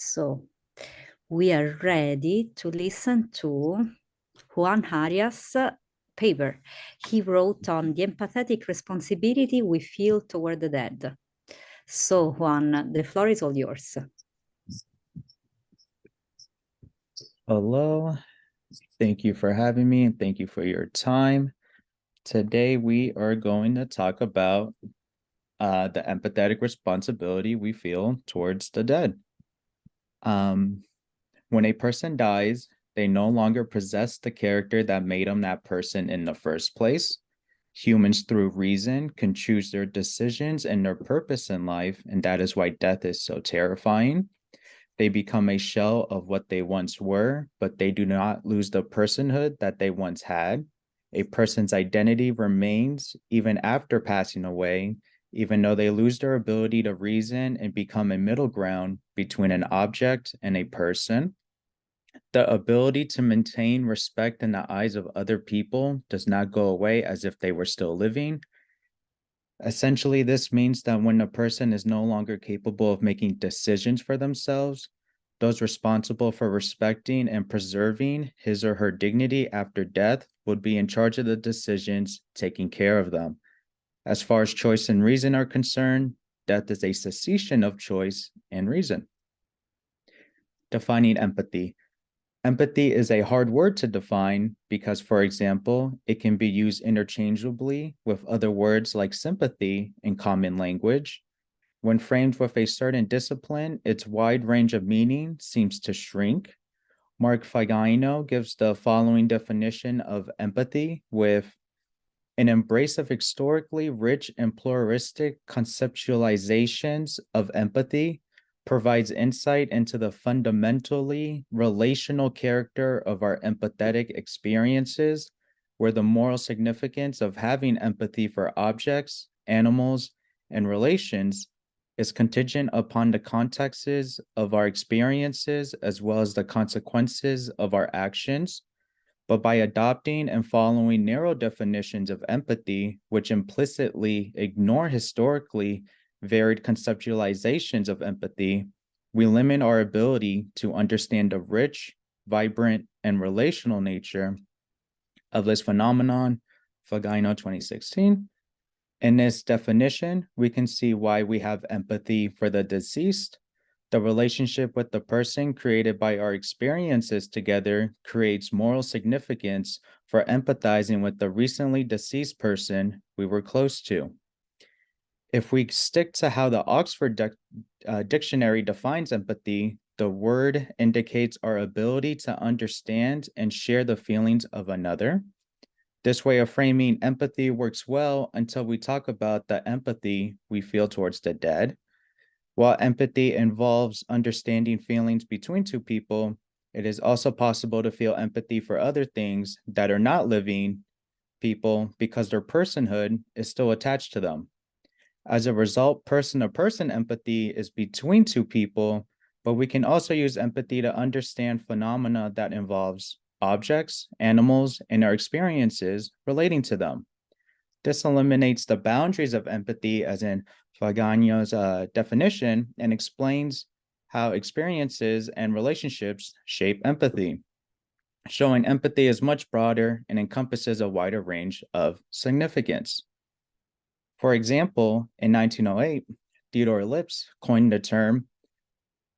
So we are ready to listen to Juan Arias' paper. He wrote on the empathetic responsibility we feel toward the dead. So Juan, the floor is all yours. Hello, thank you for having me and thank you for your time. Today we are going to talk about the empathetic responsibility we feel towards the dead. When a person dies, they no longer possess the character that made them that person in the first place. Humans, through reason, can choose their decisions and their purpose in life, and that is why death is so terrifying. They become a shell of what they once were, but they do not lose the personhood that they once had. A person's identity remains even after passing away, even though they lose their ability to reason and become a middle ground between an object and a person. The ability to maintain respect in the eyes of other people does not go away as if they were still living. Essentially, this means that when a person is no longer capable of making decisions for themselves, those responsible for respecting and preserving his or her dignity after death would be in charge of the decisions, taking care of them. As far as choice and reason are concerned, death is a cessation of choice and reason. Defining empathy. Empathy is a hard word to define because, for example, it can be used interchangeably with other words like sympathy in common language. When framed with a certain discipline, its wide range of meaning seems to shrink. Mark Fagino gives the following definition of empathy with an embrace of historically rich and pluralistic conceptualizations of empathy provides insight into the fundamentally relational character of our empathetic experiences, where the moral significance of having empathy for objects, animals, and relations is contingent upon the contexts of our experiences as well as the consequences of our actions. But by adopting and following narrow definitions of empathy, which implicitly ignore historically varied conceptualizations of empathy, we limit our ability to understand the rich, vibrant, and relational nature of this phenomenon, Fagino 2016. In this definition, we can see why we have empathy for the deceased. The relationship with the person created by our experiences together creates moral significance for empathizing with the recently deceased person we were close to. If we stick to how the Oxford Dictionary defines empathy, the word indicates our ability to understand and share the feelings of another. This way of framing empathy works well until we talk about the empathy we feel towards the dead. While empathy involves understanding feelings between two people, it is also possible to feel empathy for other things that are not living people because their personhood is still attached to them. As a result, person-to-person empathy is between two people, but we can also use empathy to understand phenomena that involves objects, animals, and our experiences relating to them. This eliminates the boundaries of empathy, as in Fagano's definition, and explains how experiences and relationships shape empathy, showing empathy is much broader and encompasses a wider range of significance. For example, in 1908, Theodore Lipps coined the term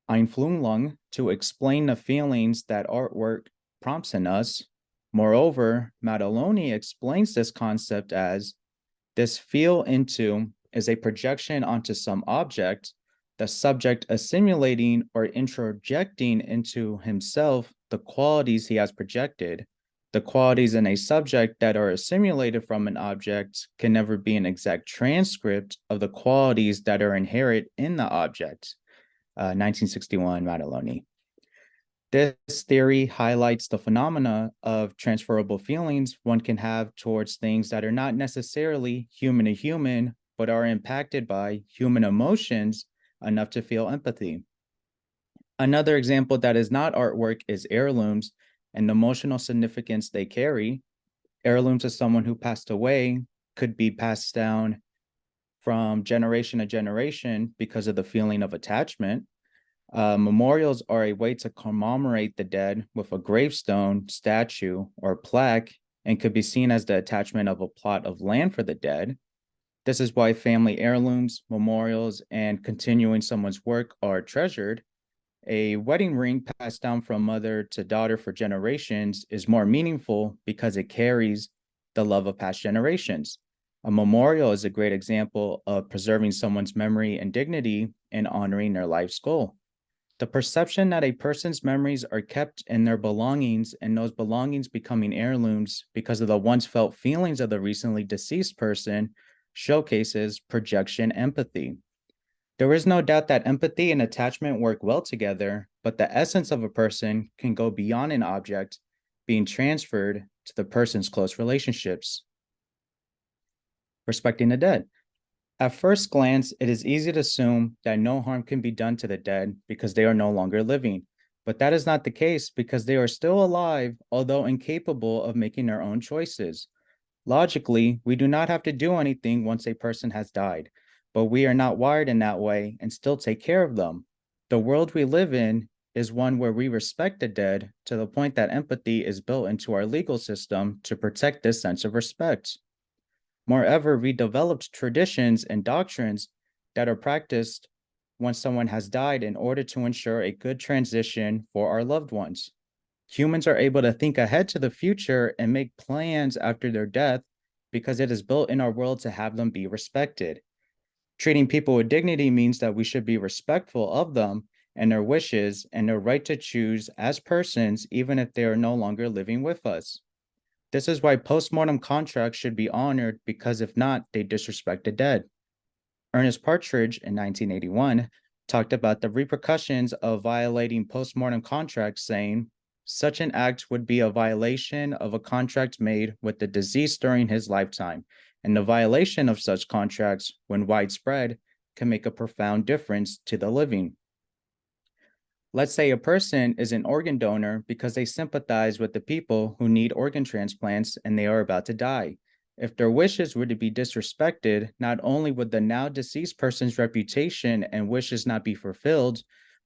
Einfühlung to explain the feelings that artwork prompts in us. Moreover, Maddaloni explains this concept as this feel into is a projection onto some object, the subject assimilating or introjecting into himself the qualities he has projected. The qualities in a subject that are assimilated from an object can never be an exact transcript of the qualities that are inherent in the object. 1961, Maddaloni. This theory highlights the phenomena of transferable feelings one can have towards things that are not necessarily human to human, but are impacted by human emotions enough to feel empathy. Another example that is not artwork is heirlooms and the emotional significance they carry. Heirlooms of someone who passed away could be passed down from generation to generation because of the feeling of attachment. Memorials are a way to commemorate the dead with a gravestone, statue, or plaque, and could be seen as the attachment of a plot of land for the dead. This is why family heirlooms, memorials, and continuing someone's work are treasured. A wedding ring passed down from mother to daughter for generations is more meaningful because it carries the love of past generations. A memorial is a great example of preserving someone's memory and dignity and honoring their life's goal. The perception that a person's memories are kept in their belongings and those belongings becoming heirlooms because of the once felt feelings of the recently deceased person showcases projection empathy. There is no doubt that empathy and attachment work well together, but the essence of a person can go beyond an object being transferred to the person's close relationships. Respecting the dead. At first glance, it is easy to assume that no harm can be done to the dead because they are no longer living. But that is not the case because they are still alive, although incapable of making their own choices. Logically, we do not have to do anything once a person has died, but we are not wired in that way and still take care of them. The world we live in is one where we respect the dead to the point that empathy is built into our legal system to protect this sense of respect. Moreover, we developed traditions and doctrines that are practiced once someone has died in order to ensure a good transition for our loved ones. Humans are able to think ahead to the future and make plans after their death because it is built in our world to have them be respected. Treating people with dignity means that we should be respectful of them and their wishes and their right to choose as persons, even if they are no longer living with us. This is why postmortem contracts should be honored because if not, they disrespect the dead. Ernest Partridge in 1981 talked about the repercussions of violating postmortem contracts, saying, such an act would be a violation of a contract made with the deceased during his lifetime, and the violation of such contracts, when widespread, can make a profound difference to the living. Let's say a person is an organ donor because they sympathize with the people who need organ transplants and they are about to die. If their wishes were to be disrespected, not only would the now deceased person's reputation and wishes not be fulfilled,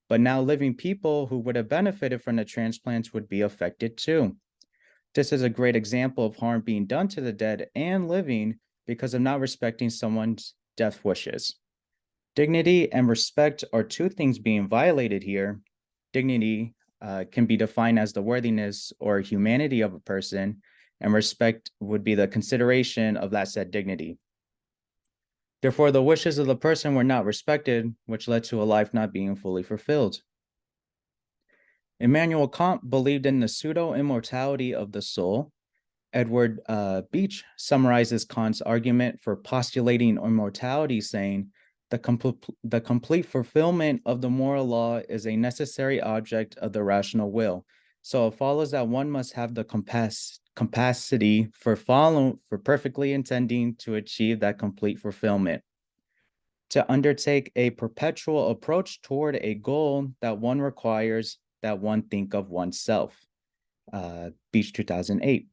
but now living people who would have benefited from the transplants would be affected too. This is a great example of harm being done to the dead and living because of not respecting someone's death wishes. Dignity and respect are two things being violated here. Dignity can be defined as the worthiness or humanity of a person, and respect would be the consideration of that said dignity. Therefore, the wishes of the person were not respected, which led to a life not being fully fulfilled. Immanuel Kant believed in the pseudo-immortality of the soul. Edward Beach summarizes Kant's argument for postulating immortality, saying, the complete fulfillment of the moral law is a necessary object of the rational will. So it follows that one must have the capacity for perfectly intending to achieve that complete fulfillment. To undertake a perpetual approach toward a goal that one requires that one think of oneself. Beach 2008.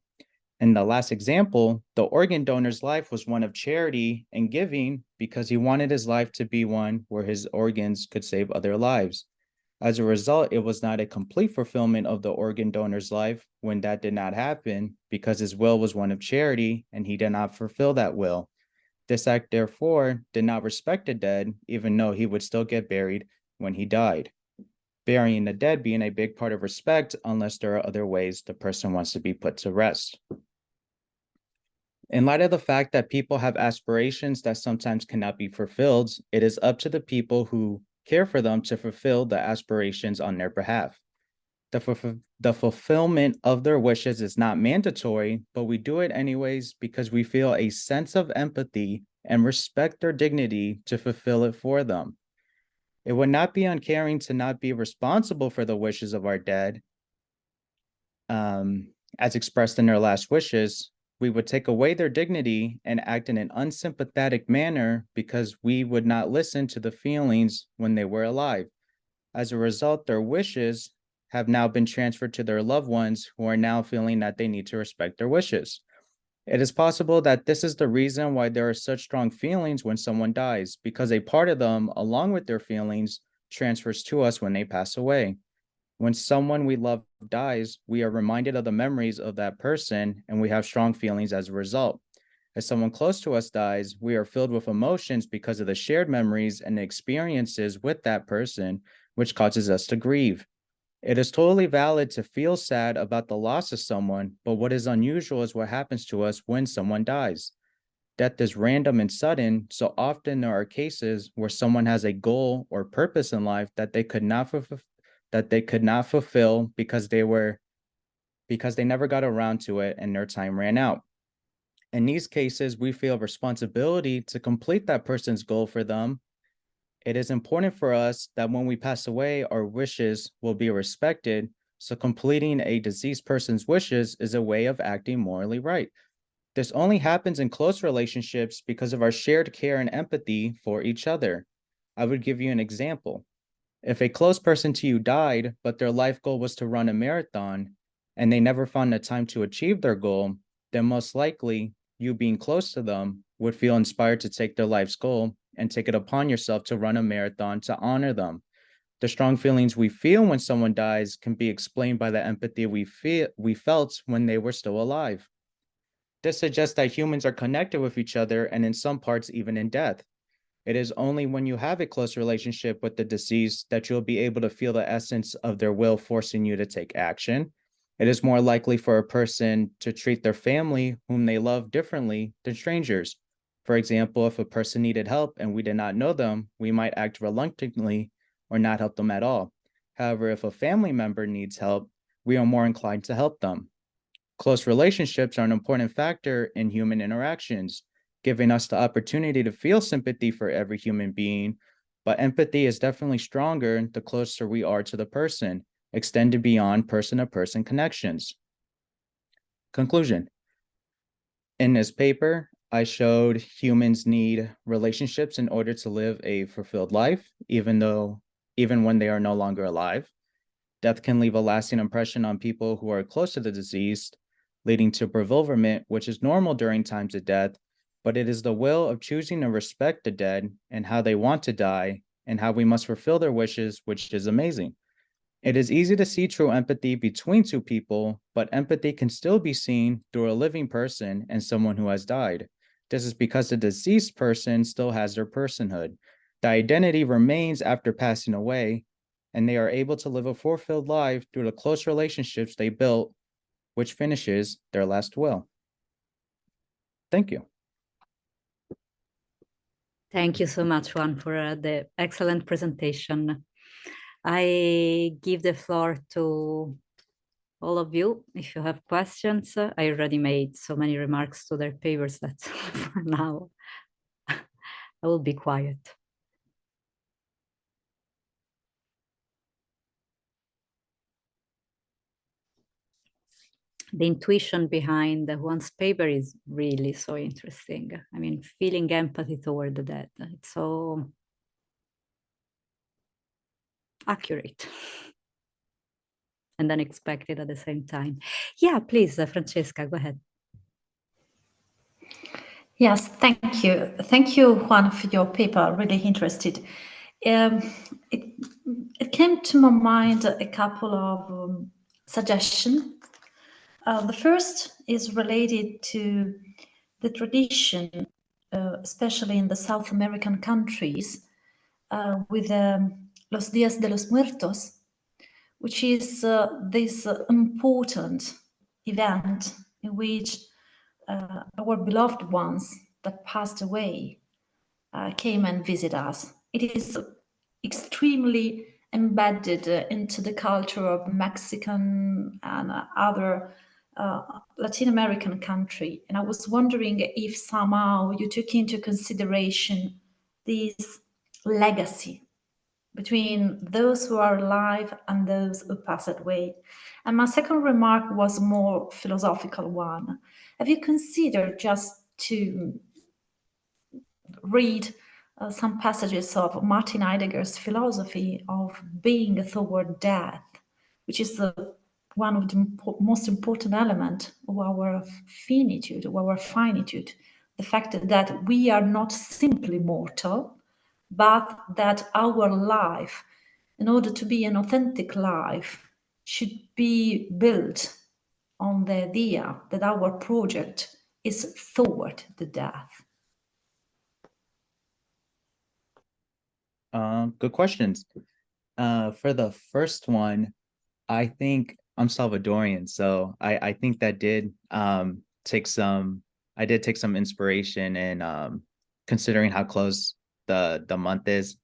In the last example, the organ donor's life was one of charity and giving because he wanted his life to be one where his organs could save other lives. As a result, it was not a complete fulfillment of the organ donor's life when that did not happen because his will was one of charity and he did not fulfill that will. This act, therefore, did not respect the dead, even though he would still get buried when he died. Burying the dead being a big part of respect unless there are other ways the person wants to be put to rest. In light of the fact that people have aspirations that sometimes cannot be fulfilled, it is up to the people who care for them to fulfill the aspirations on their behalf. The fulfillment of their wishes is not mandatory, but we do it anyways because we feel a sense of empathy and respect their dignity to fulfill it for them. It would not be uncaring to not be responsible for the wishes of our dead, as expressed in their last wishes. We would take away their dignity and act in an unsympathetic manner because we would not listen to the feelings when they were alive. As a result, their wishes have now been transferred to their loved ones who are now feeling that they need to respect their wishes. It is possible that this is the reason why there are such strong feelings when someone dies, because a part of them, along with their feelings, transfers to us when they pass away. When someone we love dies, we are reminded of the memories of that person and we have strong feelings as a result. As someone close to us dies, we are filled with emotions because of the shared memories and experiences with that person, which causes us to grieve. It is totally valid to feel sad about the loss of someone, but what is unusual is what happens to us when someone dies. Death is random and sudden, so often there are cases where someone has a goal or purpose in life that they could not fulfill because they never got around to it and their time ran out. In these cases, we feel responsibility to complete that person's goal for them. It is important for us that when we pass away, our wishes will be respected. So completing a deceased person's wishes is a way of acting morally right. This only happens in close relationships because of our shared care and empathy for each other. I would give you an example. If a close person to you died, but their life goal was to run a marathon and they never found the time to achieve their goal, then most likely you being close to them would feel inspired to take their life's goal and take it upon yourself to run a marathon to honor them. The strong feelings we feel when someone dies can be explained by the empathy we felt when they were still alive. This suggests that humans are connected with each other and in some parts even in death. It is only when you have a close relationship with the deceased that you'll be able to feel the essence of their will forcing you to take action. It is more likely for a person to treat their family, whom they love, differently than strangers. For example, if a person needed help and we did not know them, we might act reluctantly or not help them at all. However, if a family member needs help, we are more inclined to help them. Close relationships are an important factor in human interactions, giving us the opportunity to feel sympathy for every human being, but empathy is definitely stronger the closer we are to the person, extended beyond person-to-person connections. Conclusion. In this paper, I showed humans need relationships in order to live a fulfilled life, even when they are no longer alive. Death can leave a lasting impression on people who are close to the deceased, leading to bewilderment, which is normal during times of death, but it is the will of choosing to respect the dead and how they want to die and how we must fulfill their wishes, which is amazing. It is easy to see true empathy between two people, but empathy can still be seen through a living person and someone who has died. This is because the deceased person still has their personhood. The identity remains after passing away, and they are able to live a fulfilled life through the close relationships they built, which finishes their last will. Thank you. Thank you so much, Juan, for the excellent presentation. I give the floor to all of you. If you have questions, I already made so many remarks to their papers that for now I will be quiet. The intuition behind Juan's paper is really so interesting. I mean, feeling empathy toward the dead. It's so accurate and unexpected at the same time. Yeah, please, Francesca, go ahead. Yes, thank you. Thank you, Juan, for your paper. Really interested. It came to my mind a couple of suggestions. The first is related to the tradition, especially in the South American countries, with Los Días de los Muertos, which is this important event in which our beloved ones that passed away came and visit us. It is extremely embedded into the culture of Mexican and other Latin American country. And I was wondering if somehow you took into consideration this legacy between those who are alive and those who passed away. And my second remark was a more philosophical one. Have you considered just to read some passages of Martin Heidegger's philosophy of being toward death, which is one of the most important elements of our finitude, the fact that we are not simply mortal, but that our life in order to be an authentic life, should be built on the idea that our project is toward the death? Good questions. For the first one, I think I'm Salvadorian, so I think that did take some I did take some inspiration in considering how close the month is.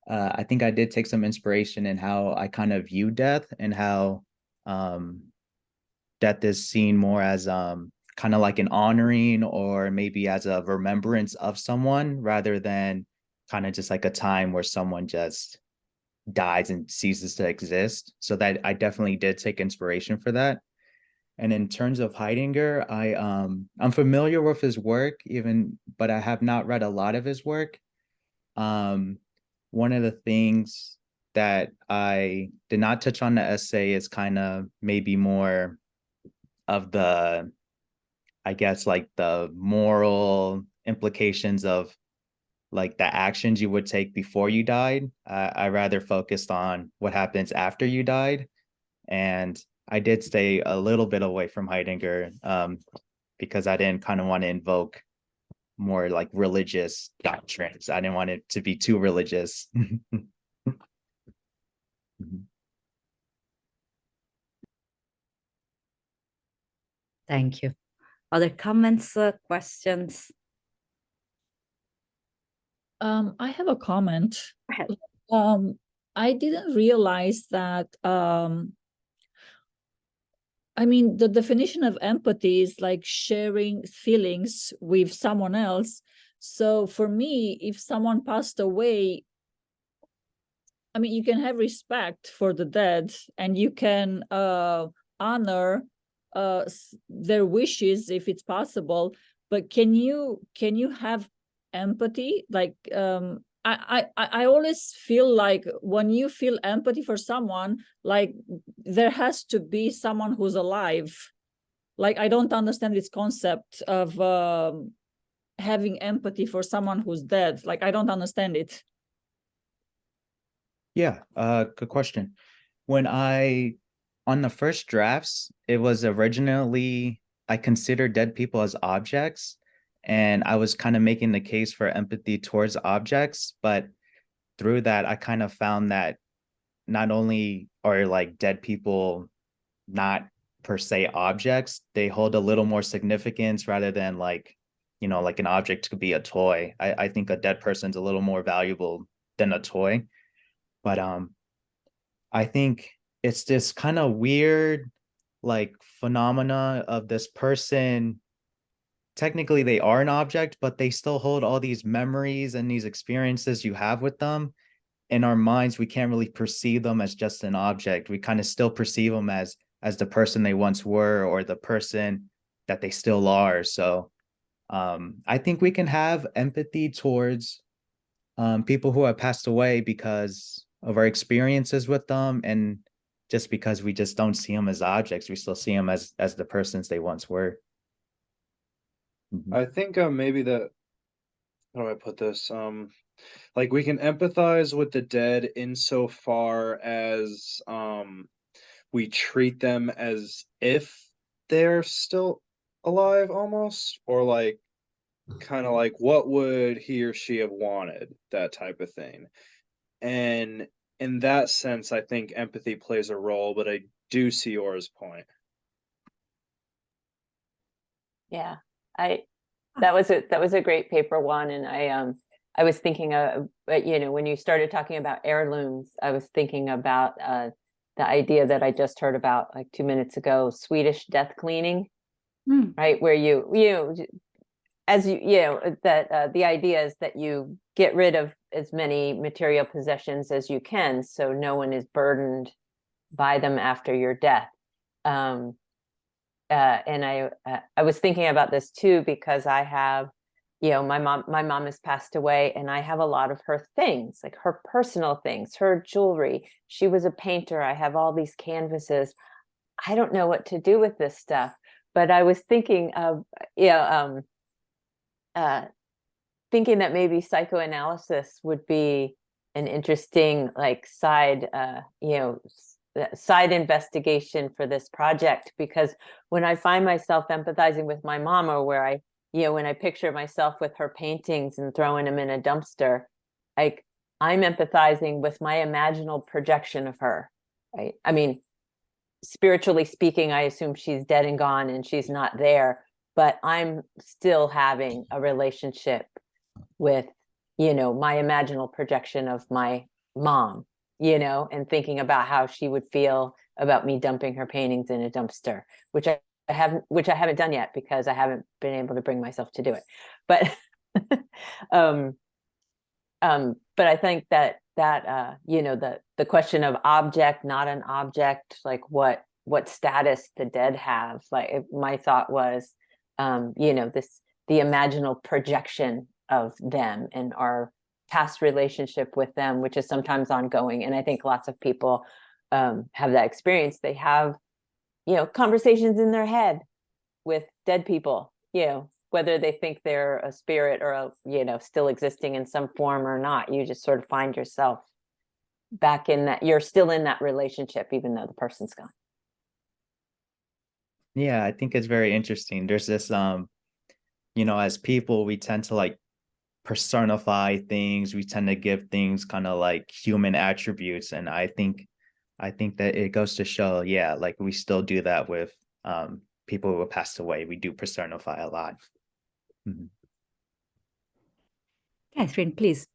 I think I did take some inspiration in how I kind of view death and how death is seen more as kind of like an honoring or maybe as a remembrance of someone rather than kind of just like a time where someone just dies and ceases to exist. So that I definitely did take inspiration for that. And in terms of Heidegger, I'm familiar with his work, but I have not read a lot of his work. One of the things that I did not touch on the essay is kind of maybe more of the, I guess, like the moral implications of like the actions you would take before you died. I rather focused on what happens after you died. And I did stay a little bit away from Heidegger because I didn't kind of want to invoke more like religious doctrines. I didn't want it to be too religious. Thank you. Other comments, questions? I have a comment. I didn't realize that, I mean, the definition of empathy is like sharing feelings with someone else. So for me, if someone passed away, I mean, you can have respect for the dead and you can honor their wishes if it's possible. But can you have empathy? Like I always feel like when you feel empathy for someone, like there has to be someone who's alive. Like I don't understand this concept of having empathy for someone who's dead. Like I don't understand it. Yeah, good question. When on the first drafts, it was originally, I considered dead people as objects, and I was kind of making the case for empathy towards objects, but through that, I kind of found that not only are like dead people not per se objects, they hold a little more significance rather than like, like an object could be a toy. I think a dead person's a little more valuable than a toy. But I think it's this kind of weird like phenomena of this person. Technically they are an object, but they still hold all these memories and these experiences you have with them. In our minds, we can't really perceive them as just an object. We kind of still perceive them as the person they once were or the person that they still are. So I think we can have empathy towards people who have passed away because of our experiences with them, and just because we just don't see them as objects, we still see them as the persons they once were. I think maybe that, how do I put this? Like we can empathize with the dead insofar as we treat them as if they're still alive almost, or like kind of like what would he or she have wanted, that type of thing. And in that sense, I think empathy plays a role, but I do see yours point. Yeah, that was a great paper, Juan, and I was thinking of, when you started talking about heirlooms, I was thinking about the idea that I just heard about like 2 minutes ago, Swedish death cleaning, right? Where the idea is that you get rid of as many material possessions as you can, so no one is burdened by them after your death. And I was thinking about this too, because I have, my mom has passed away, and I have a lot of her things, like her personal things, her jewelry. She was a painter. I have all these canvases. I don't know what to do with this stuff, but I was thinking of, thinking that maybe psychoanalysis would be an interesting like side side investigation for this project, because when I find myself empathizing with my mom, or where I, when I picture myself with her paintings and throwing them in a dumpster, like I'm empathizing with my imaginal projection of her, right? I mean, spiritually speaking, I assume she's dead and gone and she's not there, but I'm still having a relationship with, my imaginal projection of my mom, and thinking about how she would feel about me dumping her paintings in a dumpster, which I haven't done yet because I haven't been able to bring myself to do it. But but I think that the question of object, not an object, like what status the dead have, like my thought was, the imaginal projection of them and our past relationship with them, which is sometimes ongoing. And I think lots of people have that experience. They have, conversations in their head with dead people, whether they think they're a spirit or still existing in some form or not. You just sort of find yourself back in that, you're still in that relationship, even though the person's gone. Yeah, I think it's very interesting. There's this, as people, we tend to like personify things. We tend to give things kind of like human attributes. And I think that it goes to show, yeah, like we still do that with people who have passed away. We do personify a lot. Mm-hmm. Catherine, please.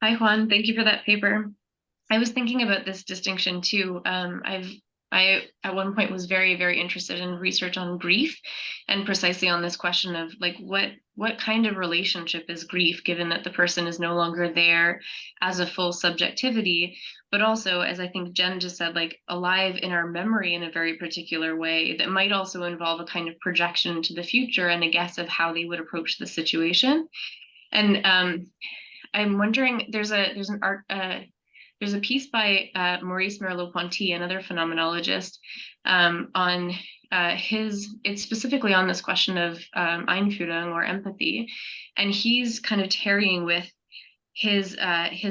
Hi, Juan. Thank you for that paper. I was thinking about this distinction too. I at one point was very, very interested in research on grief, and precisely on this question of like what kind of relationship is grief, given that the person is no longer there as a full subjectivity, but also, as I think Jen just said, like alive in our memory in a very particular way that might also involve a kind of projection into the future and a guess of how they would approach the situation. And I'm wondering, there's a piece by Maurice Merleau-Ponty, another phenomenologist, on it's specifically on this question of Einfühlung, or empathy, and he's kind of tarrying with his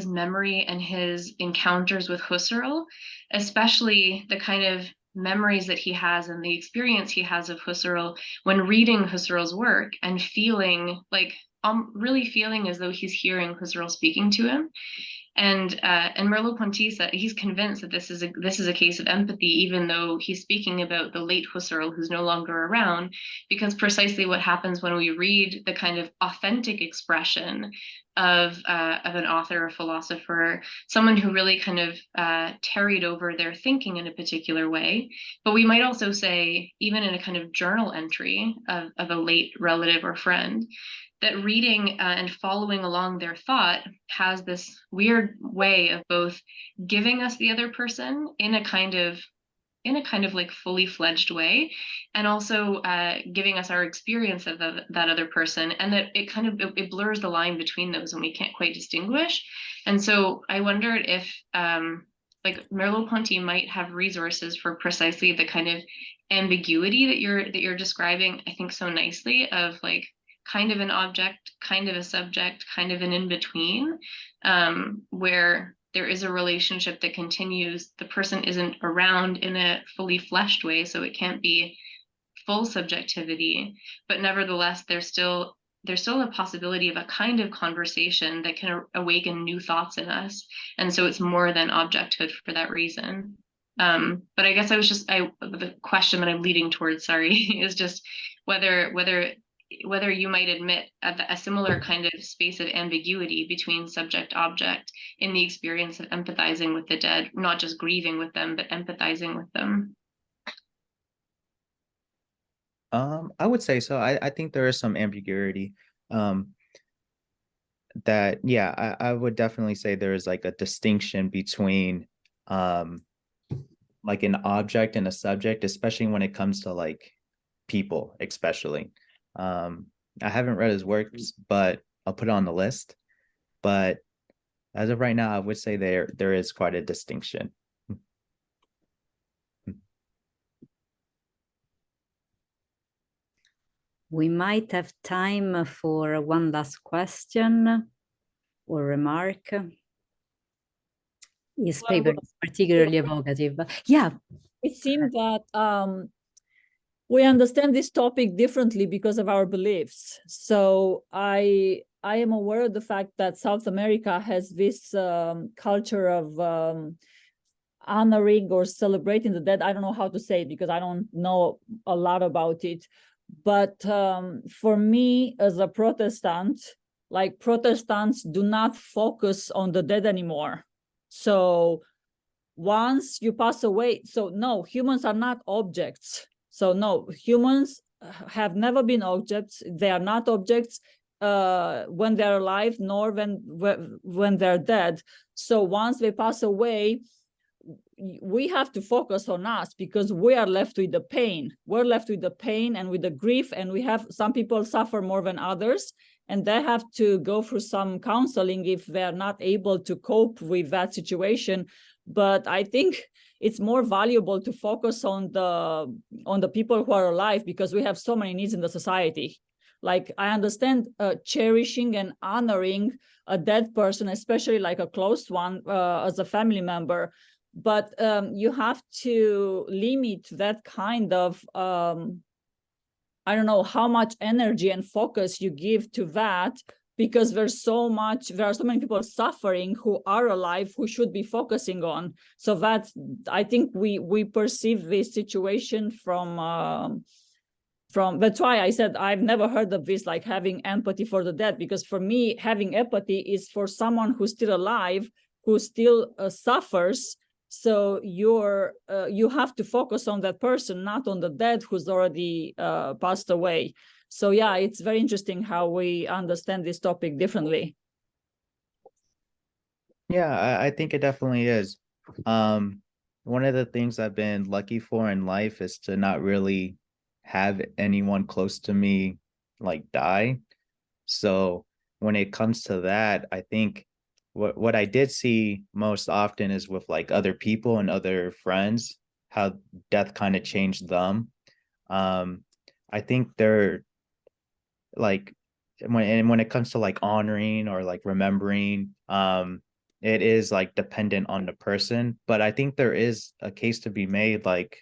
memory and his encounters with Husserl, especially the kind of memories that he has and the experience he has of Husserl when reading Husserl's work and feeling like really feeling as though he's hearing Husserl speaking to him. And Merleau-Ponty said he's convinced that this is a case of empathy, even though he's speaking about the late Husserl who's no longer around, because precisely what happens when we read the kind of authentic expression of an author or philosopher, someone who really kind of tarried over their thinking in a particular way. But we might also say, even in a kind of journal entry of a late relative or friend, that reading and following along their thought has this weird way of both giving us the other person in a kind of like fully fledged way, and also giving us our experience of that other person, and that it blurs the line between those and we can't quite distinguish. And so I wondered if like Merleau-Ponty might have resources for precisely the kind of ambiguity that you're describing, I think, so nicely, of like kind of an object, kind of a subject, kind of an in-between, where there is a relationship that continues. The person isn't around in a fully fleshed way, so it can't be full subjectivity, but nevertheless, there's still a possibility of a kind of conversation that can awaken new thoughts in us. And so it's more than objecthood for that reason. But I guess the question that I'm leading towards, sorry, is just whether you might admit a similar kind of space of ambiguity between subject object in the experience of empathizing with the dead, not just grieving with them, but empathizing with them. I would say so. I think there is some ambiguity. That, yeah, I would definitely say there is like a distinction between like an object and a subject, especially when it comes to like people, especially. I haven't read his works, but I'll put it on the list. But as of right now, I would say there is quite a distinction. We might have time for one last question or remark. His paper is particularly evocative. Yeah. It seems that we understand this topic differently because of our beliefs. So I am aware of the fact that South America has this culture of honoring or celebrating the dead. I don't know how to say it because I don't know a lot about it. But for me, as a Protestant, like Protestants do not focus on the dead anymore. So once you pass away, so no, humans are not objects. So no, humans have never been objects. They are not objects when they're alive, nor when they're dead. So once they pass away, we have to focus on us because we are left with the pain. We're left with the pain and with the grief, and we have some people suffer more than others, and they have to go through some counseling if they're not able to cope with that situation. But I think it's more valuable to focus on the people who are alive because we have so many needs in the society. Like I understand cherishing and honoring a dead person, especially like a close one as a family member, but you have to limit that kind of I don't know how much energy and focus you give to that, because there are so many people suffering who are alive who should be focusing on. So that's, I think we perceive this situation from that's why I said I've never heard of this, like having empathy for the dead, because for me having empathy is for someone who's still alive, who still suffers. So you have to focus on that person, not on the dead who's already passed away. So yeah, it's very interesting how we understand this topic differently. Yeah, I think it definitely is. One of the things I've been lucky for in life is to not really have anyone close to me like die. So when it comes to that, I think what I did see most often is with like other people and other friends, how death kind of changed them. I think they're like when it comes to like honoring or like remembering, it is like dependent on the person. But I think there is a case to be made like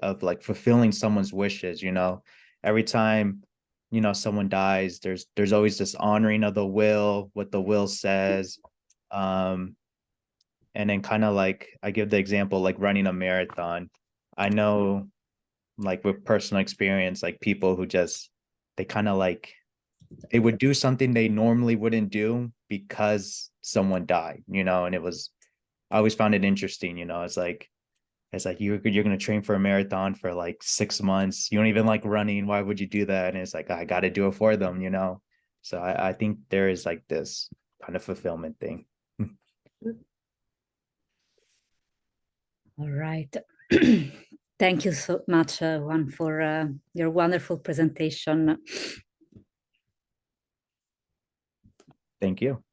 of like fulfilling someone's wishes, you know. Every time, you know, someone dies, there's always this honoring of the will, what the will says. And then kind of like I give the example like running a marathon. I know like with personal experience, like people who just they kind of like they would do something they normally wouldn't do because someone died, you know. And it was, I always found it interesting, you know. It's like you're gonna train for a marathon for like 6 months. You don't even like running. Why would you do that? And it's like I got to do it for them, you know. So I think there is like this kind of fulfillment thing. All right. Thank you so much, Juan, for your wonderful presentation. Thank you.